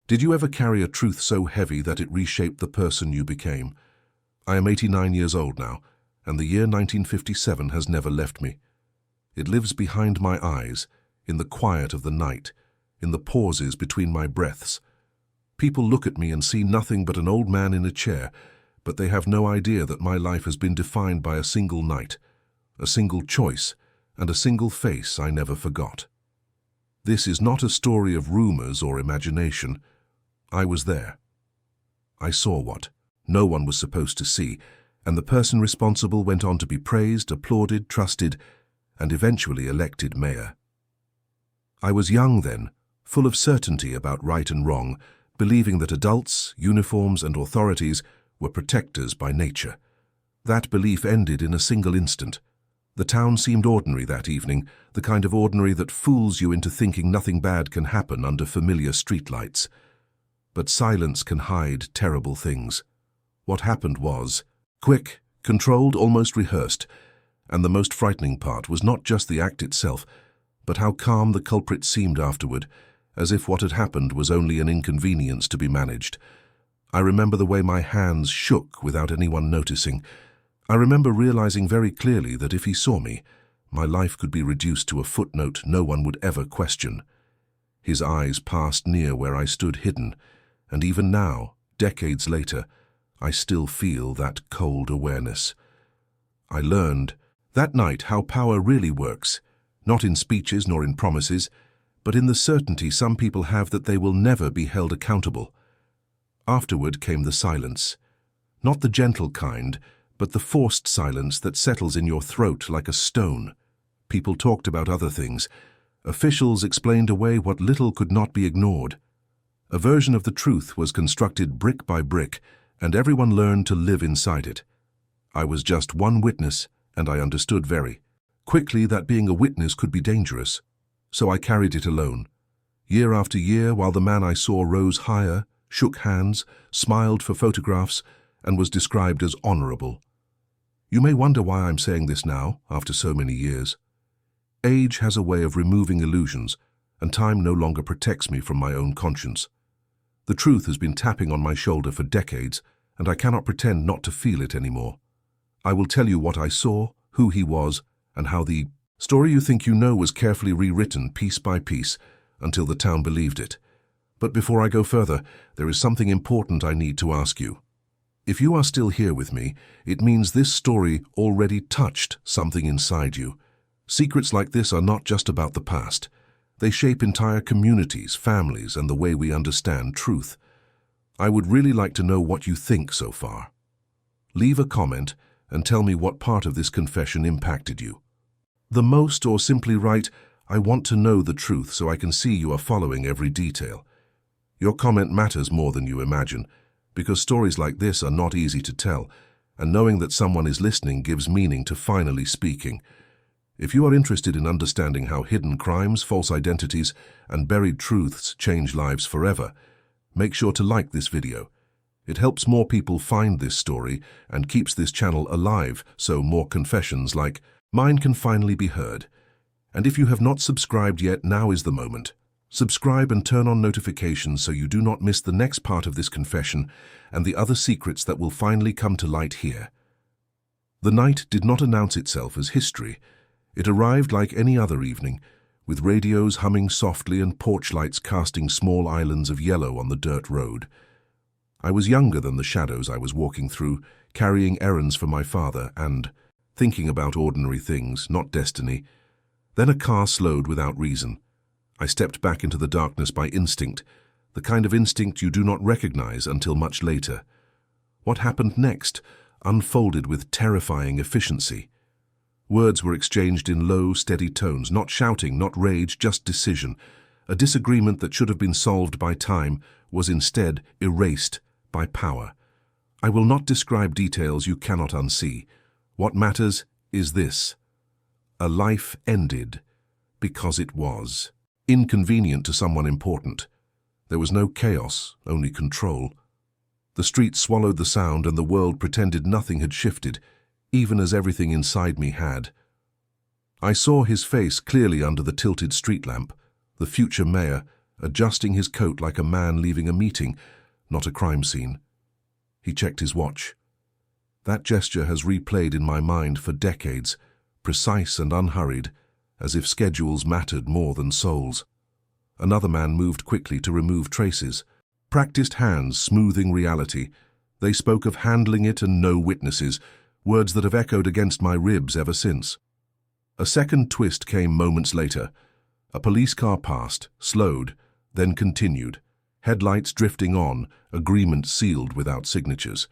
Did you ever carry a truth so heavy that it reshaped the person you became? I am 89 years old now, and the year 1957 has never left me. It lives behind my eyes, in the quiet of the night, in the pauses between my breaths. People look at me and see nothing but an old man in a chair, but they have no idea that my life has been defined by a single night, a single choice, and a single face I never forgot. This is not a story of rumors or imagination. I was there. I saw what no one was supposed to see, and the person responsible went on to be praised, applauded, trusted, and eventually elected mayor. I was young then, full of certainty about right and wrong, believing that adults, uniforms, and authorities were protectors by nature. That belief ended in a single instant. The town seemed ordinary that evening, the kind of ordinary that fools you into thinking nothing bad can happen under familiar streetlights. But silence can hide terrible things. What happened was quick, controlled, almost rehearsed, and the most frightening part was not just the act itself, but how calm the culprit seemed afterward, as if what had happened was only an inconvenience to be managed. I remember the way my hands shook without anyone noticing. I remember realizing very clearly that if he saw me, my life could be reduced to a footnote no one would ever question. His eyes passed near where I stood hidden, and even now, decades later, I still feel that cold awareness. I learned that night how power really works, not in speeches nor in promises, but in the certainty some people have that they will never be held accountable. Afterward came the silence, not the gentle kind, but the forced silence that settles in your throat like a stone. People talked about other things. Officials explained away what little could not be ignored. A version of the truth was constructed brick by brick, and everyone learned to live inside it. I was just one witness, and I understood very quickly that being a witness could be dangerous. So I carried it alone. Year after year, while the man I saw rose higher, shook hands, smiled for photographs, and was described as honorable. You may wonder why I'm saying this now, after so many years. Age has a way of removing illusions, and time no longer protects me from my own conscience. The truth has been tapping on my shoulder for decades, and I cannot pretend not to feel it anymore. I will tell you what I saw, who he was, and how the story you think you know was carefully rewritten piece by piece until the town believed it. But before I go further, there is something important I need to ask you. If you are still here with me, it means this story already touched something inside you. Secrets like this are not just about the past. They shape entire communities, families, and the way we understand truth. I would really like to know what you think so far. Leave a comment and tell me what part of this confession impacted you. The most, or simply write, "I want to know the truth so I can see you are following every detail." Your comment matters more than you imagine, because stories like this are not easy to tell, and knowing that someone is listening gives meaning to finally speaking. If you are interested in understanding how hidden crimes, false identities, and buried truths change lives forever, make sure to like this video. It helps more people find this story and keeps this channel alive so more confessions like mine can finally be heard. And if you have not subscribed yet, now is the moment. Subscribe and turn on notifications so you do not miss the next part of this confession and the other secrets that will finally come to light here. The night did not announce itself as history. It arrived like any other evening, with radios humming softly and porch lights casting small islands of yellow on the dirt road. I was younger than the shadows I was walking through, carrying errands for my father and thinking about ordinary things, not destiny. Then a car slowed without reason. I stepped back into the darkness by instinct, the kind of instinct you do not recognize until much later. What happened next unfolded with terrifying efficiency. Words were exchanged in low, steady tones, not shouting, not rage, just decision. A disagreement that should have been solved by time was instead erased by power. I will not describe details you cannot unsee. What matters is this. A life ended because it was inconvenient to someone important. There was no chaos, only control. The street swallowed the sound and the world pretended nothing had shifted, even as everything inside me had. I saw his face clearly under the tilted street lamp, the future mayor, adjusting his coat like a man leaving a meeting, not a crime scene. He checked his watch. That gesture has replayed in my mind for decades, precise and unhurried, as if schedules mattered more than souls. Another man moved quickly to remove traces. Practiced hands smoothing reality. They spoke of handling it and no witnesses, words that have echoed against my ribs ever since. A second twist came moments later. A police car passed, slowed, then continued. Headlights drifting on, agreement sealed without signatures.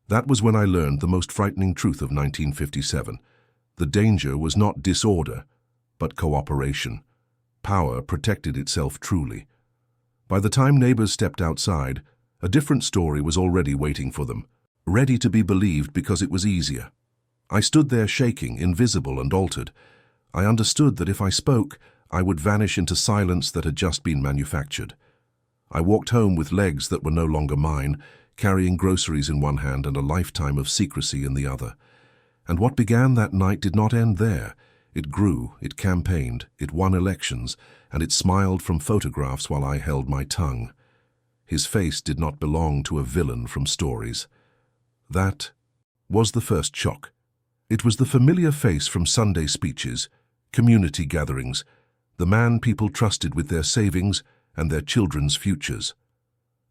That was when I learned the most frightening truth of 1957. The danger was not disorder, but cooperation. Power protected itself truly. By the time neighbors stepped outside, a different story was already waiting for them, ready to be believed because it was easier. I stood there shaking, invisible and altered. I understood that if I spoke, I would vanish into silence that had just been manufactured. I walked home with legs that were no longer mine, carrying groceries in one hand and a lifetime of secrecy in the other. And what began that night did not end there. It grew, it campaigned, it won elections, and it smiled from photographs while I held my tongue. His face did not belong to a villain from stories. That was the first shock. It was the familiar face from Sunday speeches, community gatherings, the man people trusted with their savings and their children's futures.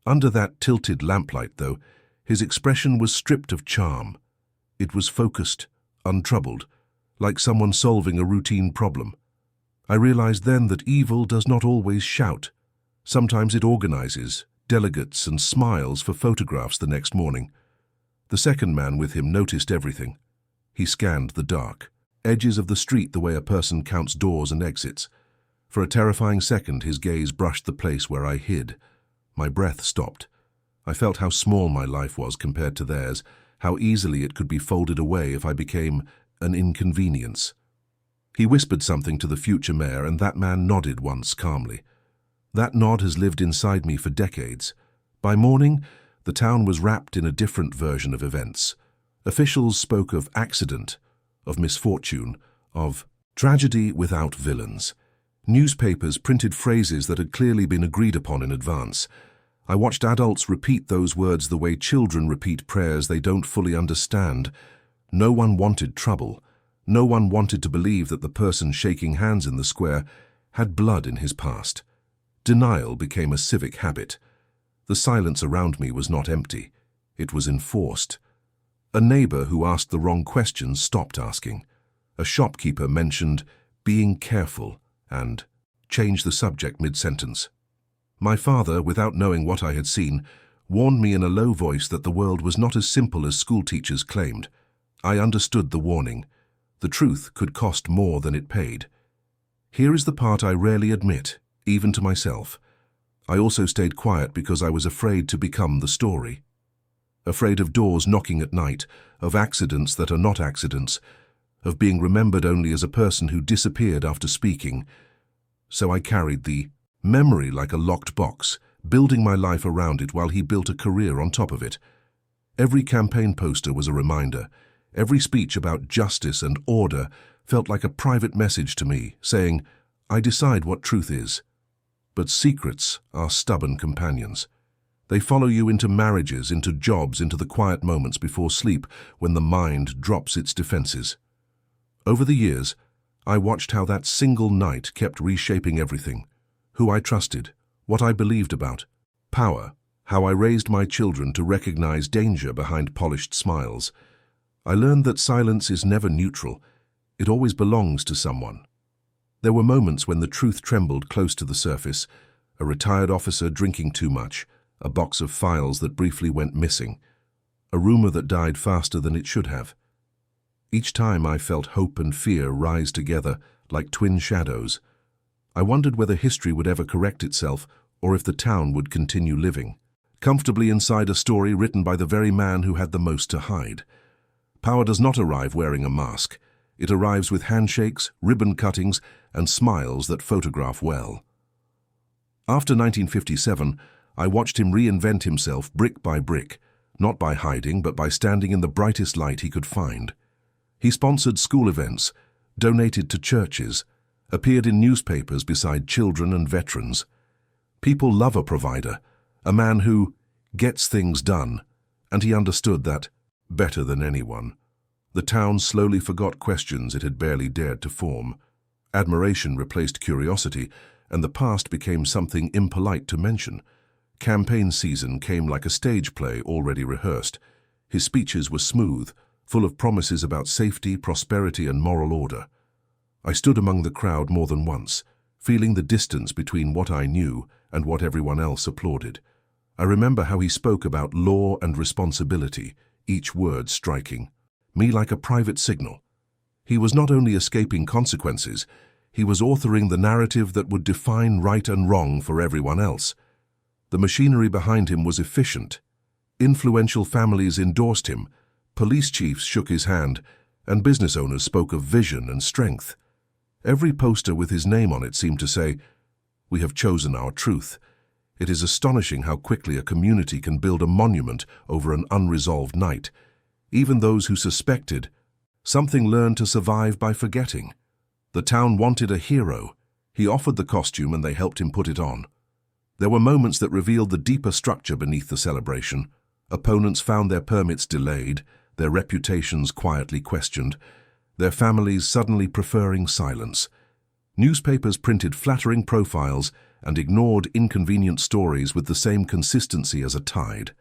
Under that tilted lamplight, though, his expression was stripped of charm. It was focused, untroubled, like someone solving a routine problem. I realized then that evil does not always shout. Sometimes it organizes, delegates, and smiles for photographs the next morning. The second man with him noticed everything. He scanned the dark, edges of the street the way a person counts doors and exits. For a terrifying second, his gaze brushed the place where I hid. My breath stopped. I felt how small my life was compared to theirs, how easily it could be folded away if I became an inconvenience. He whispered something to the future mayor, and that man nodded once calmly. That nod has lived inside me for decades. By morning, the town was wrapped in a different version of events. Officials spoke of accident, of misfortune, of tragedy without villains. Newspapers printed phrases that had clearly been agreed upon in advance. I watched adults repeat those words the way children repeat prayers they don't fully understand. No one wanted trouble. No one wanted to believe that the person shaking hands in the square had blood in his past. Denial became a civic habit. The silence around me was not empty. It was enforced. A neighbor who asked the wrong questions stopped asking. A shopkeeper mentioned being careful and changed the subject mid-sentence. My father, without knowing what I had seen, warned me in a low voice that the world was not as simple as school teachers claimed. I understood the warning. The truth could cost more than it paid. Here is the part I rarely admit, even to myself. I also stayed quiet because I was afraid to become the story. Afraid of doors knocking at night, of accidents that are not accidents, of being remembered only as a person who disappeared after speaking. So I carried the memory like a locked box, building my life around it while he built a career on top of it. Every campaign poster was a reminder. Every speech about justice and order felt like a private message to me, saying, I decide what truth is. But secrets are stubborn companions. They follow you into marriages, into jobs, into the quiet moments before sleep when the mind drops its defenses. Over the years, I watched how that single night kept reshaping everything. Who I trusted, what I believed about, power, how I raised my children to recognize danger behind polished smiles. I learned that silence is never neutral. It always belongs to someone. There were moments when the truth trembled close to the surface, a retired officer drinking too much, a box of files that briefly went missing, a rumor that died faster than it should have. Each time I felt hope and fear rise together like twin shadows. I wondered whether history would ever correct itself or if the town would continue living, comfortably inside a story written by the very man who had the most to hide. Power does not arrive wearing a mask. It arrives with handshakes, ribbon cuttings, and smiles that photograph well. After 1957, I watched him reinvent himself brick by brick, not by hiding, but by standing in the brightest light he could find. He sponsored school events, donated to churches, appeared in newspapers beside children and veterans. People love a provider, a man who gets things done, and he understood that better than anyone. The town slowly forgot questions it had barely dared to form. Admiration replaced curiosity, and the past became something impolite to mention. Campaign season came like a stage play already rehearsed. His speeches were smooth, full of promises about safety, prosperity, and moral order. I stood among the crowd more than once, feeling the distance between what I knew and what everyone else applauded. I remember how he spoke about law and responsibility, each word striking me like a private signal. He was not only escaping consequences, he was authoring the narrative that would define right and wrong for everyone else. The machinery behind him was efficient. Influential families endorsed him, police chiefs shook his hand, and business owners spoke of vision and strength. Every poster with his name on it seemed to say, "We have chosen our truth." It is astonishing how quickly a community can build a monument over an unresolved night. Even those who suspected, something learned to survive by forgetting. The town wanted a hero. He offered the costume and they helped him put it on. There were moments that revealed the deeper structure beneath the celebration. Opponents found their permits delayed, their reputations quietly questioned, their families suddenly preferring silence. Newspapers printed flattering profiles and ignored inconvenient stories with the same consistency as a tide.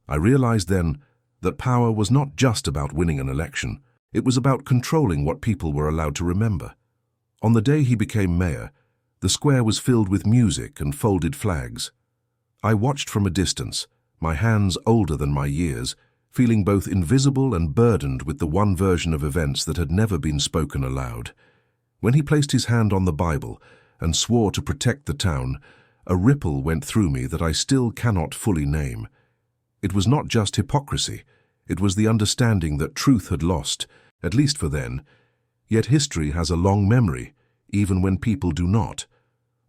I realized then that power was not just about winning an election, it was about controlling what people were allowed to remember. On the day he became mayor, the square was filled with music and folded flags. I watched from a distance, my hands older than my years, feeling both invisible and burdened with the one version of events that had never been spoken aloud. When he placed his hand on the Bible and swore to protect the town, a ripple went through me that I still cannot fully name. It was not just hypocrisy, it was the understanding that truth had lost, at least for then. Yet history has a long memory, even when people do not.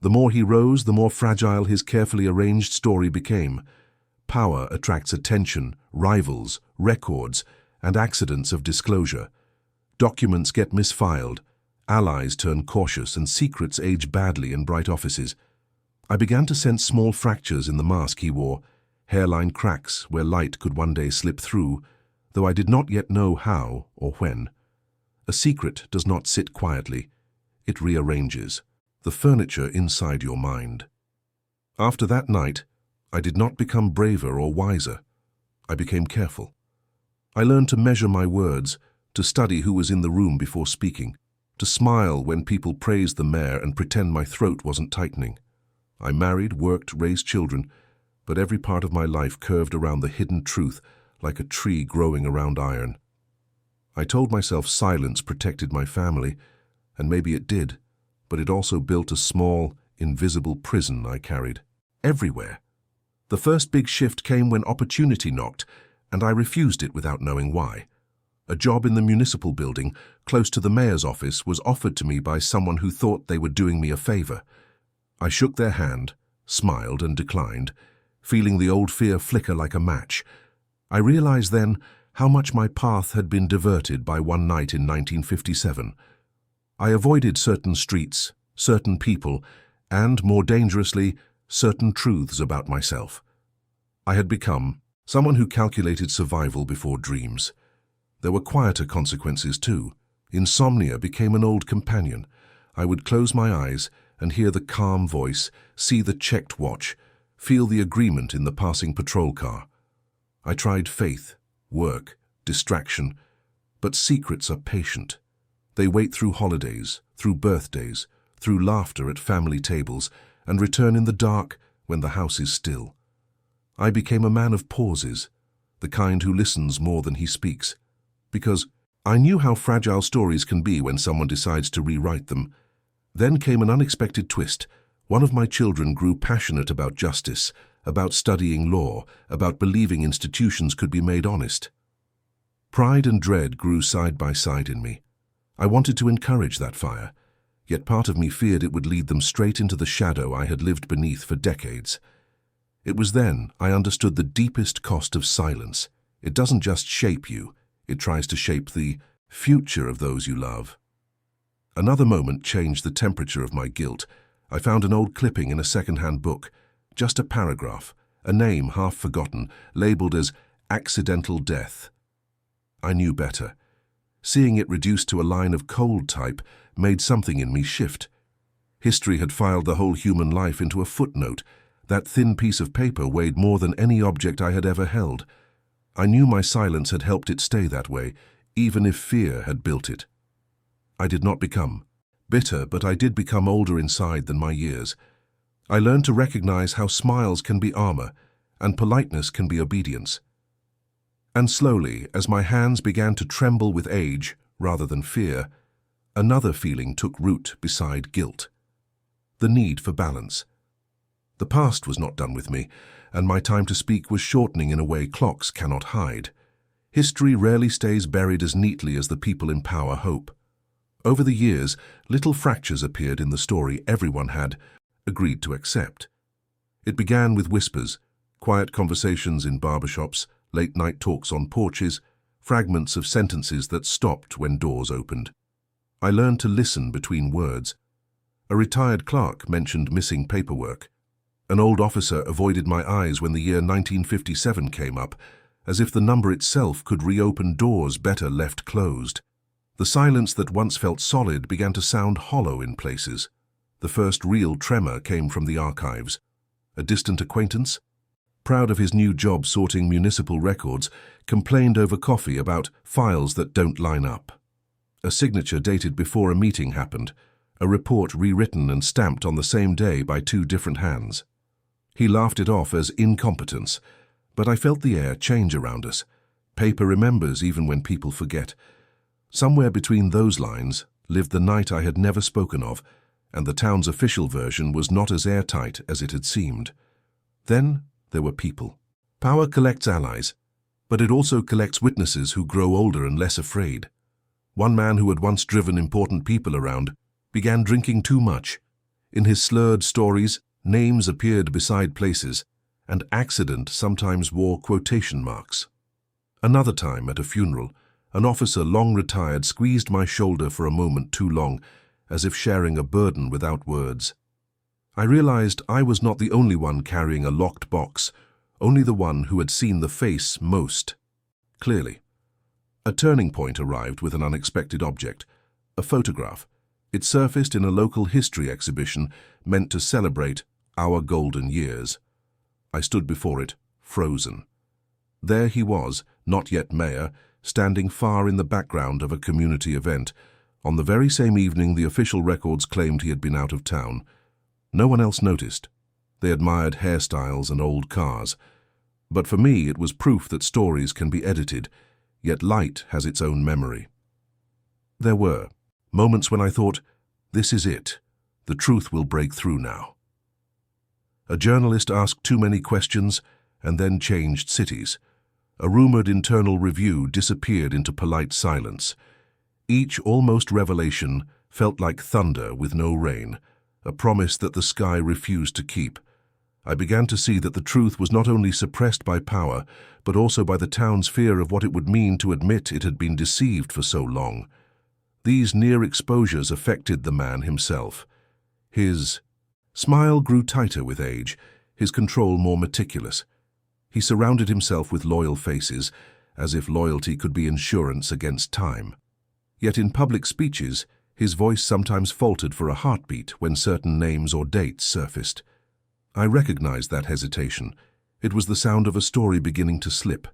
The more he rose, the more fragile his carefully arranged story became. Power attracts attention, rivals, records, and accidents of disclosure. Documents get misfiled, allies turn cautious, and secrets age badly in bright offices. I began to sense small fractures in the mask he wore, hairline cracks where light could one day slip through, though I did not yet know how or when. A secret does not sit quietly. It rearranges the furniture inside your mind. After that night, I did not become braver or wiser. I became careful. I learned to measure my words, to study who was in the room before speaking, to smile when people praised the mayor and pretend my throat wasn't tightening. I married, worked, raised children, but every part of my life curved around the hidden truth like a tree growing around iron. I told myself silence protected my family, and maybe it did, but it also built a small, invisible prison I carried everywhere. The first big shift came when opportunity knocked, and I refused it without knowing why. A job in the municipal building, close to the mayor's office, was offered to me by someone who thought they were doing me a favor. I shook their hand, smiled, and declined, feeling the old fear flicker like a match. I realized then how much my path had been diverted by one night in 1957. I avoided certain streets, certain people, and, more dangerously, certain truths about myself. I had become someone who calculated survival before dreams. There were quieter consequences too. Insomnia became an old companion. I would close my eyes and hear the calm voice, see the checked watch, feel the agreement in the passing patrol car. I tried faith, work, distraction, but secrets are patient. They wait through holidays, through birthdays, through laughter at family tables, and return in the dark when the house is still. I became a man of pauses, the kind who listens more than he speaks, because I knew how fragile stories can be when someone decides to rewrite them. Then came an unexpected twist. One of my children grew passionate about justice, about studying law, about believing institutions could be made honest. Pride and dread grew side by side in me. I wanted to encourage that fire, yet part of me feared it would lead them straight into the shadow I had lived beneath for decades. It was then I understood the deepest cost of silence. It doesn't just shape you, it tries to shape the future of those you love. Another moment changed the temperature of my guilt. I found an old clipping in a second-hand book, just a paragraph, a name half forgotten, labelled as accidental death. I knew better. Seeing it reduced to a line of cold type made something in me shift. History had filed the whole human life into a footnote. That thin piece of paper weighed more than any object I had ever held. I knew my silence had helped it stay that way, even if fear had built it. I did not become bitter, but I did become older inside than my years. I learned to recognize how smiles can be armor, and politeness can be obedience. And slowly, as my hands began to tremble with age rather than fear, another feeling took root beside guilt. The need for balance. The past was not done with me, and my time to speak was shortening in a way clocks cannot hide. History rarely stays buried as neatly as the people in power hope. Over the years, little fractures appeared in the story everyone had agreed to accept. It began with whispers, quiet conversations in barbershops, late-night talks on porches, fragments of sentences that stopped when doors opened. I learned to listen between words. A retired clerk mentioned missing paperwork. An old officer avoided my eyes when the year 1957 came up, as if the number itself could reopen doors better left closed. The silence that once felt solid began to sound hollow in places. The first real tremor came from the archives. A distant acquaintance, proud of his new job sorting municipal records, complained over coffee about files that don't line up. A signature dated before a meeting happened, a report rewritten and stamped on the same day by two different hands. He laughed it off as incompetence, but I felt the air change around us. Paper remembers even when people forget. Somewhere between those lines lived the night I had never spoken of, and the town's official version was not as airtight as it had seemed. Then there were people. Power collects allies, but it also collects witnesses who grow older and less afraid. One man who had once driven important people around began drinking too much. In his slurred stories, names appeared beside places, and accident sometimes wore quotation marks. Another time, at a funeral, an officer long retired squeezed my shoulder for a moment too long, as if sharing a burden without words. I realized I was not the only one carrying a locked box, only the one who had seen the face most clearly. A turning point arrived with an unexpected object, a photograph. It surfaced in a local history exhibition meant to celebrate our golden years. I stood before it, frozen. There he was, not yet mayor, standing far in the background of a community event. On the very same evening the official records claimed he had been out of town. No one else noticed. They admired hairstyles and old cars. But for me it was proof that stories can be edited, yet light has its own memory. There were moments when I thought, this is it. The truth will break through now. A journalist asked too many questions and then changed cities. A rumored internal review disappeared into polite silence. Each almost revelation felt like thunder with no rain, a promise that the sky refused to keep. I began to see that the truth was not only suppressed by power, but also by the town's fear of what it would mean to admit it had been deceived for so long. These near exposures affected the man himself. His smile grew tighter with age, his control more meticulous. He surrounded himself with loyal faces, as if loyalty could be insurance against time. Yet in public speeches, his voice sometimes faltered for a heartbeat when certain names or dates surfaced. I recognized that hesitation. It was the sound of a story beginning to slip.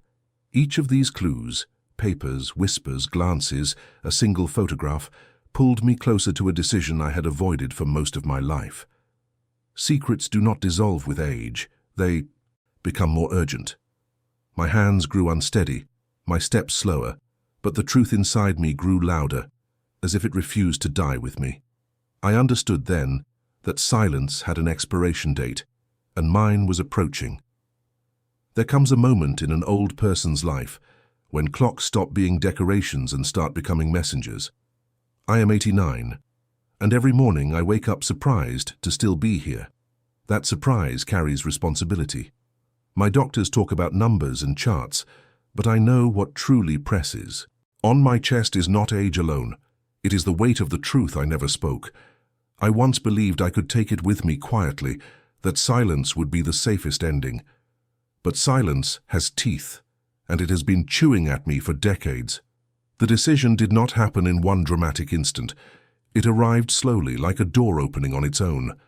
Each of these clues, papers, whispers, glances, a single photograph, pulled me closer to a decision I had avoided for most of my life. Secrets do not dissolve with age. They become more urgent. My hands grew unsteady, my steps slower, but the truth inside me grew louder, as if it refused to die with me. I understood then that silence had an expiration date, and mine was approaching. There comes a moment in an old person's life when clocks stop being decorations and start becoming messengers. I am 89, and every morning I wake up surprised to still be here. That surprise carries responsibility. My doctors talk about numbers and charts, but I know what truly presses. On my chest is not age alone. It is the weight of the truth I never spoke. I once believed I could take it with me quietly, that silence would be the safest ending. But silence has teeth, and it has been chewing at me for decades. The decision did not happen in one dramatic instant. It arrived slowly, like a door opening on its own.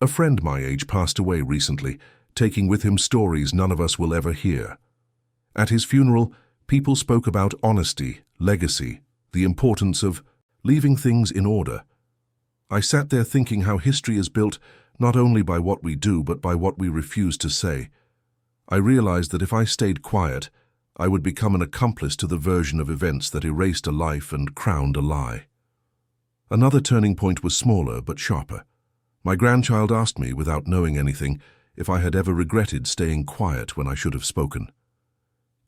A friend my age passed away recently, taking with him stories none of us will ever hear. At his funeral, people spoke about honesty, legacy, the importance of leaving things in order. I sat there thinking how history is built not only by what we do, but by what we refuse to say. I realized that if I stayed quiet, I would become an accomplice to the version of events that erased a life and crowned a lie. Another turning point was smaller but sharper. My grandchild asked me, without knowing anything, if I had ever regretted staying quiet when I should have spoken.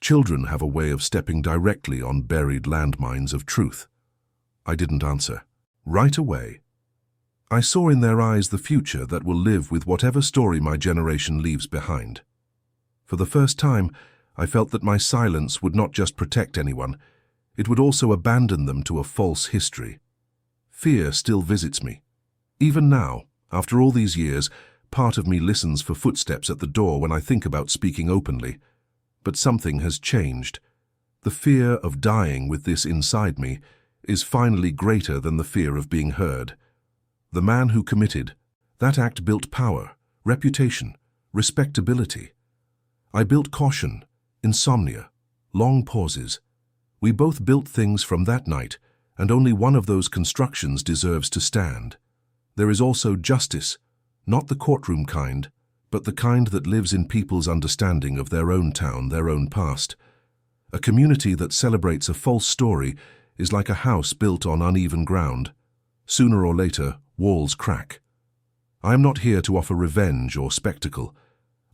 Children have a way of stepping directly on buried landmines of truth. I didn't answer. Right away, I saw in their eyes the future that will live with whatever story my generation leaves behind. For the first time, I felt that my silence would not just protect anyone, it would also abandon them to a false history. Fear still visits me. Even now, after all these years, part of me listens for footsteps at the door when I think about speaking openly. But something has changed. The fear of dying with this inside me is finally greater than the fear of being heard. The man who committed, that act built power, reputation, respectability. I built caution, insomnia, long pauses. We both built things from that night, and only one of those constructions deserves to stand. There is also justice, not the courtroom kind, but the kind that lives in people's understanding of their own town, their own past. A community that celebrates a false story is like a house built on uneven ground. Sooner or later, walls crack. I am not here to offer revenge or spectacle.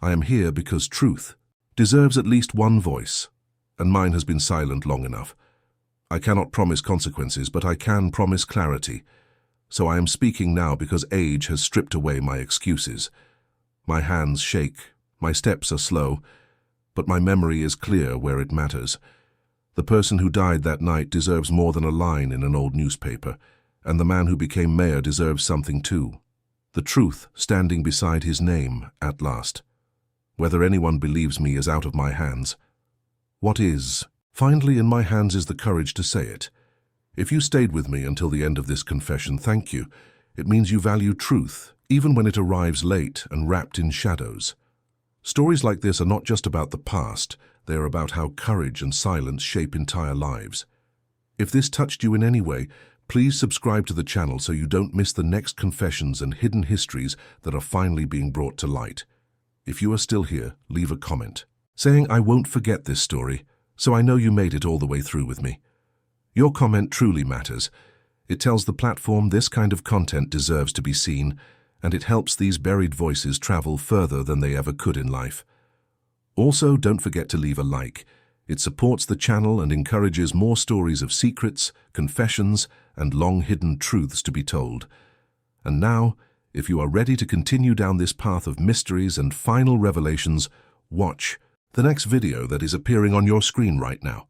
I am here because truth deserves at least one voice, and mine has been silent long enough. I cannot promise consequences, but I can promise clarity. So I am speaking now because age has stripped away my excuses. My hands shake, my steps are slow, but my memory is clear where it matters. The person who died that night deserves more than a line in an old newspaper, and the man who became mayor deserves something too. The truth standing beside his name at last. Whether anyone believes me is out of my hands. What is, finally in my hands, is the courage to say it. If you stayed with me until the end of this confession, thank you. It means you value truth, even when it arrives late and wrapped in shadows. Stories like this are not just about the past, they are about how courage and silence shape entire lives. If this touched you in any way, please subscribe to the channel so you don't miss the next confessions and hidden histories that are finally being brought to light. If you are still here, leave a comment, saying I won't forget this story, so I know you made it all the way through with me. Your comment truly matters. It tells the platform this kind of content deserves to be seen, and it helps these buried voices travel further than they ever could in life. Also, don't forget to leave a like. It supports the channel and encourages more stories of secrets, confessions, and long-hidden truths to be told. And now, if you are ready to continue down this path of mysteries and final revelations, watch the next video that is appearing on your screen right now.